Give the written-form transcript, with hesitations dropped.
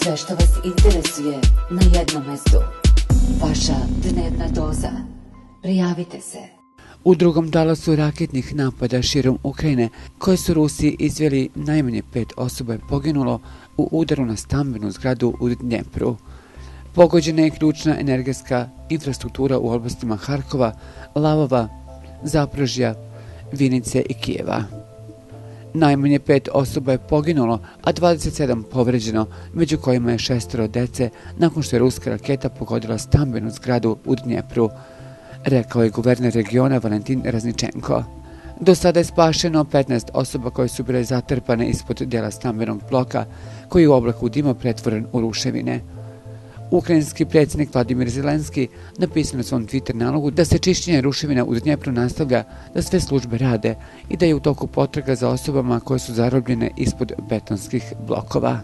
Sve što vas interesuje na jednom mestu. Vaša dnevna doza. Prijavite se. U drugom talasu raketnih napada širom Ukrajine, koje su Rusi izveli, najmanje 5 osoba je poginulo u udaru na stambenu zgradu u Dnjepru. Pogođena je ključna energetska infrastruktura u oblastima Harkova, Lavova, Zaporožja, Vinice i Kijeva. Najmanje 5 osoba je poginulo, a 27 povređeno, među kojima je 6 dece nakon što je ruska raketa pogodila stambenu zgradu u Dnjepru, rekao je guverner regiona Valentin Razničenko. Do sada je spašeno 15 osoba koje su bile zatrpane ispod dela stambenog bloka, koji je u oblaku dima pretvoren u ruševine. Ukrajinski predsjednik Vladimir Zelenski napisao na svom Twitter nalogu da se čišćenje ruševina u Dnjepru nastavlja, da sve službe rade i da je u toku potraga za osobama koje su zarobljene ispod betonskih blokova.